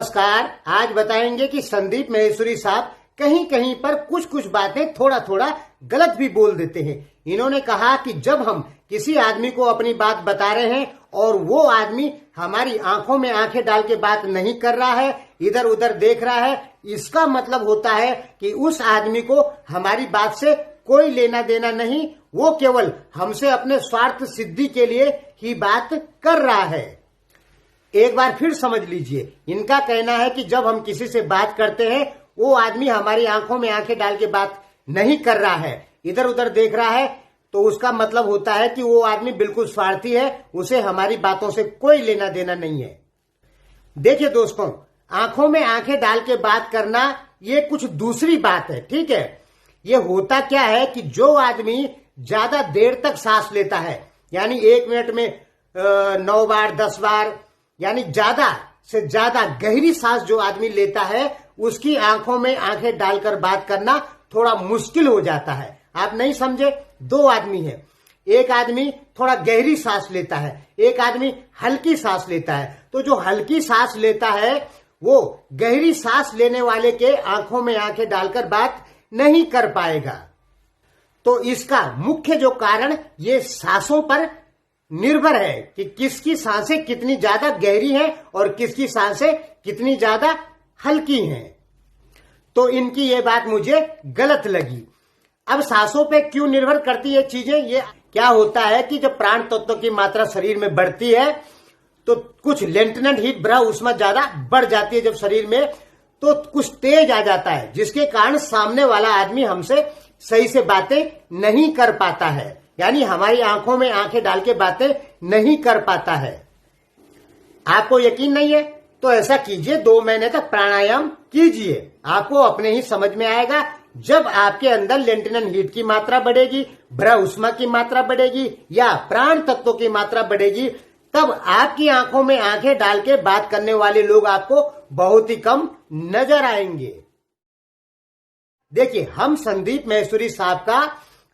नमस्कार। आज बताएंगे कि संदीप माहेश्वरी साहब कहीं कहीं पर कुछ कुछ बातें थोड़ा थोड़ा गलत भी बोल देते हैं। इन्होंने कहा कि जब हम किसी आदमी को अपनी बात बता रहे हैं और वो आदमी हमारी आंखों में आंखें डाल के बात नहीं कर रहा है, इधर उधर देख रहा है, इसका मतलब होता है कि उस आदमी को हमारी बात से कोई लेना देना नहीं, वो केवल हमसे अपने स्वार्थ सिद्धि के लिए ही बात कर रहा है। एक बार फिर समझ लीजिए, इनका कहना है कि जब हम किसी से बात करते हैं वो आदमी हमारी आंखों में आंखें डाल के बात नहीं कर रहा है, इधर उधर देख रहा है, तो उसका मतलब होता है कि वो आदमी बिल्कुल स्वार्थी है, उसे हमारी बातों से कोई लेना देना नहीं है। देखिए दोस्तों, आंखों में आंखें डाल के बात करना ये कुछ दूसरी बात है, ठीक है। ये होता क्या है कि जो आदमी ज्यादा देर तक सांस लेता है, यानी 1 मिनट में 9 बार 10 बार, यानी ज्यादा से ज्यादा गहरी सांस जो आदमी लेता है उसकी आंखों में आंखें डालकर बात करना थोड़ा मुश्किल हो जाता है। आप नहीं समझे, 2 आदमी है, एक आदमी थोड़ा गहरी सांस लेता है, एक आदमी हल्की सांस लेता है। तो जो हल्की सांस लेता है वो गहरी सांस लेने वाले के आंखों में आंखें डालकर बात नहीं कर पाएगा। तो इसका मुख्य जो कारण ये सांसों पर निर्भर है कि किसकी सांसें कितनी ज्यादा गहरी हैं और किसकी सांसें कितनी ज्यादा हल्की हैं। तो इनकी ये बात मुझे गलत लगी। अब सांसों पे क्यों निर्भर करती है चीजें? ये क्या होता है कि जब प्राण तत्वों की मात्रा शरीर में बढ़ती है तो कुछ लेटेंट हीट ब्रह्म ऊष्मा ज्यादा बढ़ जाती है। जब शरीर में तो कुछ तेज आ जाता है, जिसके कारण सामने वाला आदमी हमसे सही से बातें नहीं कर पाता है, यानी हमारी आंखों में आंखें डाल के बातें नहीं कर पाता है। आपको यकीन नहीं है तो ऐसा कीजिए, 2 महीने तक प्राणायाम कीजिए, आपको अपने ही समझ में आएगा। जब आपके अंदर लेटेंट हीट की मात्रा बढ़ेगी, ब्रह्म ऊष्मा की मात्रा बढ़ेगी या प्राण तत्वों की मात्रा बढ़ेगी, तब आपकी आंखों में आंखें डाल के बात करने वाले लोग आपको बहुत ही कम नजर आएंगे। देखिए, हम संदीप माहेश्वरी साहब का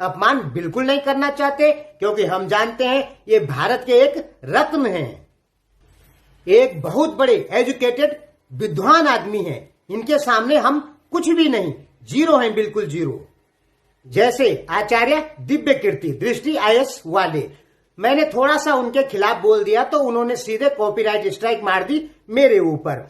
अपमान बिल्कुल नहीं करना चाहते, क्योंकि हम जानते हैं ये भारत के एक रत्न हैं, एक बहुत बड़े एजुकेटेड विद्वान आदमी हैं। इनके सामने हम कुछ भी नहीं, जीरो हैं, बिल्कुल जीरो। जैसे आचार्य दिव्य कीर्ति दृष्टि आईएएस वाले, मैंने थोड़ा सा उनके खिलाफ बोल दिया तो उन्होंने सीधे कॉपीराइट स्ट्राइक मार दी मेरे ऊपर।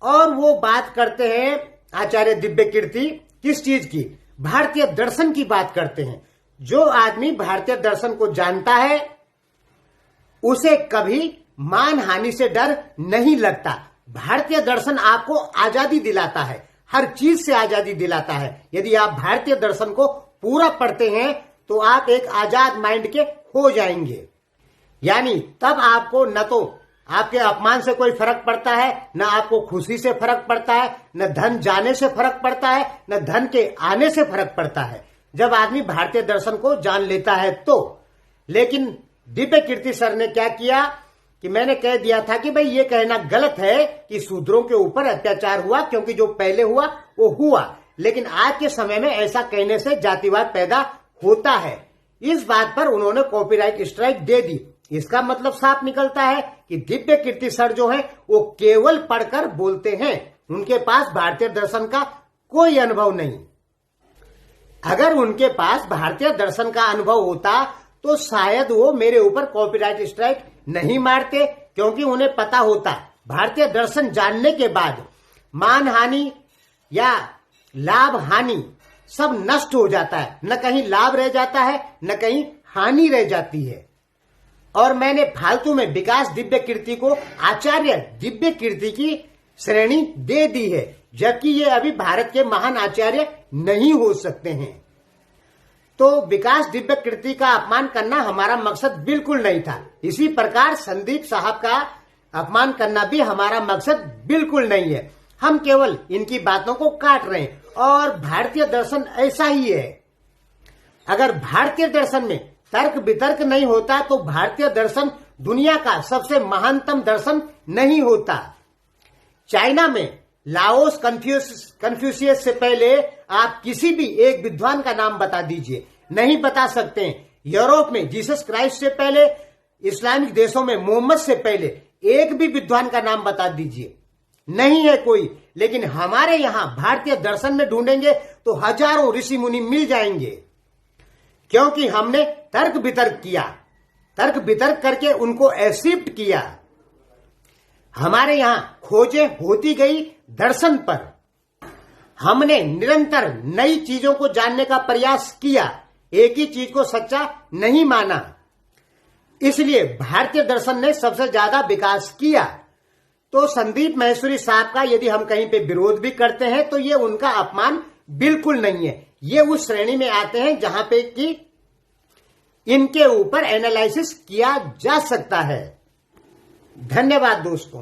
और वो बात करते हैं आचार्य दिव्य कीर्ति किस चीज की? भारतीय दर्शन की बात करते हैं। जो आदमी भारतीय दर्शन को जानता है उसे कभी मान हानि से डर नहीं लगता। भारतीय दर्शन आपको आजादी दिलाता है, हर चीज से आजादी दिलाता है। यदि आप भारतीय दर्शन को पूरा पढ़ते हैं तो आप एक आजाद माइंड के हो जाएंगे, यानी तब आपको न तो आपके अपमान से कोई फर्क पड़ता है, न आपको खुशी से फर्क पड़ता है, न धन जाने से फर्क पड़ता है, न धन के आने से फर्क पड़ता है, जब आदमी भारतीय दर्शन को जान लेता है तो। लेकिन दिव्य कीर्ति सर ने क्या किया कि मैंने कह दिया था कि भाई ये कहना गलत है कि शूद्रों के ऊपर अत्याचार हुआ, क्योंकि जो पहले हुआ वो हुआ, लेकिन आज के समय में ऐसा कहने से जातिवाद पैदा होता है। इस बात पर उन्होंने कॉपीराइट स्ट्राइक दे दी। इसका मतलब साफ निकलता है कि दिव्य कीर्ति सर जो है वो केवल पढ़कर बोलते हैं, उनके पास भारतीय दर्शन का कोई अनुभव नहीं। अगर उनके पास भारतीय दर्शन का अनुभव होता तो शायद वो मेरे ऊपर कॉपीराइट स्ट्राइक नहीं मारते, क्योंकि उन्हें पता होता भारतीय दर्शन जानने के बाद मान हानि या लाभ हानि सब नष्ट हो जाता है, न कहीं लाभ रह जाता है न कहीं हानि रह जाती है। और मैंने फालतू में विकास दिव्य कीर्ति को आचार्य दिव्य कीर्ति की श्रेणी दे दी है, जबकि ये अभी भारत के महान आचार्य नहीं हो सकते हैं। तो विकास दिव्य कीर्ति का अपमान करना हमारा मकसद बिल्कुल नहीं था। इसी प्रकार संदीप साहब का अपमान करना भी हमारा मकसद बिल्कुल नहीं है। हम केवल इनकी बातों को काट रहे हैं। और भारतीय दर्शन ऐसा ही है, अगर भारतीय दर्शन में तर्क वितर्क नहीं होता तो भारतीय दर्शन दुनिया का सबसे महानतम दर्शन नहीं होता। चाइना में लाओस कन्फ्यूशियस से पहले आप किसी भी एक विद्वान का नाम बता दीजिए, नहीं बता सकते हैं। यूरोप में जीसस क्राइस्ट से पहले, इस्लामिक देशों में मोहम्मद से पहले एक भी विद्वान का नाम बता दीजिए, नहीं है कोई, लेकिन हमारे यहां भारतीय दर्शन में ढूंढेंगे तो हजारों ऋषि मुनि मिल जाएंगे, क्योंकि हमने तर्क वितर्क किया, तर्क वितर्क करके उनको एक्सेप्ट किया। हमारे यहां खोजें होती गई दर्शन पर। हमने निरंतर नई चीजों को जानने का प्रयास किया, एक ही चीज को सच्चा नहीं माना। इसलिए भारतीय दर्शन ने सबसे ज्यादा विकास किया। तो संदीप माहेश्वरी साहब का यदि हम कहीं पे विरोध भी करते हैं तो ये उनका अपमान बिल्कुल नहीं है। ये उस श्रेणी में आते हैं जहां पे कि इनके ऊपर एनालिसिस किया जा सकता है। धन्यवाद दोस्तों।